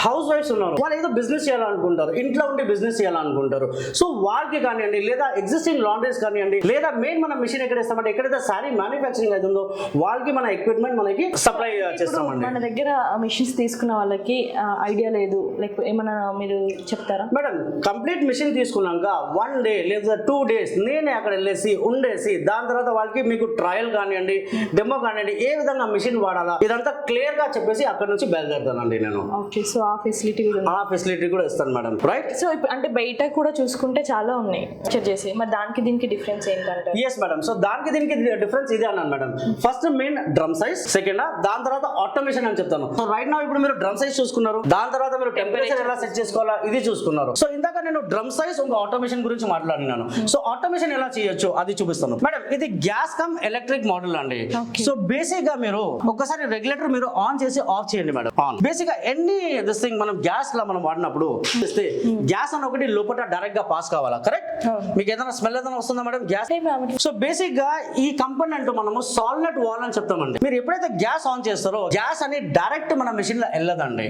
House wives ఉన్నారు, వాళ్ళు ఏదో బిజినెస్ చేయాలనుకుంటారు, ఇంట్లో ఉండి బిజినెస్ చేయాలనుకుంటారు. సో వాళ్ళకి కానివ్వండి, లేదా ఎగ్జిస్టింగ్ లాండ్రీస్ కానివ్వండి, లేదా మెయిన్ మనం మిషన్ ఎక్కడ ఇస్తామంటే ఎక్కడైతే సారీ మ్యానుఫ్యాక్చరింగ్ అవుతుందో వాళ్ళకి మన ఎక్విప్మెంట్ మనకి సప్లై చేస్తామండి. మన దగ్గర మిషన్స్ తీసుకున్న వాళ్ళకి ఐడియా లేదు, లైక్ ఏమన్నా మీరు చెప్తారా? మేడం కంప్లీట్ మిషన్ తీసుకున్నాక 1 డే లేదా 2 days నేనే అక్కడ వెళ్ళేసి ఉండేసి దాని తర్వాత వాళ్ళకి మీకు ట్రయల్ కానివ్వండి, డెమో కానివ్వండి, ఏ విధంగా మిషన్ వాడాలా ఇదంతా క్లియర్ గా చెప్పేసి అక్కడ నుంచి బయలుదేరుతానండి నేను. ఓకే, సో ఆ ఫెసిలిటీ కూడా ఆ ఫెసిలిటీ కూడా ఇస్తాను మేడం. రైట్. సో అంటే బయట కూడా చూసుకుంటే చాలా ఉన్నాయి చెక్ చేసి, మరి దానికి దీనికి డిఫరెన్స్ ఏంటంటే? ఎస్ మేడం, సో దానికి దీనికి డిఫరెన్స్ ఇదే అన్నాను madam. First main drum size, second దాని తర్వాత ఆటోమేషన్ అని చెప్తాను. సో రైట్ నా ఇప్పుడు మీరు డ్రమ్ సైజ్ చూసుకున్నారు, దాని తర్వాత మీరు టెంపరేచర్ ఎలా సెట్ చేసుకోవాలా ఇది చూసుకున్నారు. సో ఇందాక నేను డ్రమ్ సైజ్ ఇంకా ఆటోమేషన్ గురించి మాట్లాడినాను. సో ఆటోమేషన్ ఎలా చేయొచ్చు అది చూపిస్తాను మేడం. ఇది గ్యాస్ కమ్ ఎలక్ట్రిక్ మోడల్ అండి. సో బేసిక్ గా మీరు ఒకసారి రెగ్యులేటర్ మీరు ఆన్ చేసి ఆఫ్ చేయండి మేడం. ఆన్ బేసిక్ గా ఎన్ని దిస్ థింగ్ మనం గ్యాస్ లా మనం వాడినప్పుడు ఇస్తే గ్యాస్ అని ఒకటి లోపల డైరెక్ట్ గా పాస్ కావాలా, కరెక్ట్? మీకు ఏదైనా స్మెల్ ఏదైనా వస్తుందా మేడం గ్యాస్? సో బేసిక్ గా ఈ కంపోనెంట్ మనము సాల్నట్ వాల్ అని చెప్తామండి. మీరు ఎప్పుడైతే గ్యాస్ ఆన్ చేస్తారో గ్యాస్ అని డైరెక్ట్ మన మెషిన్ లో వెళ్ళదండి.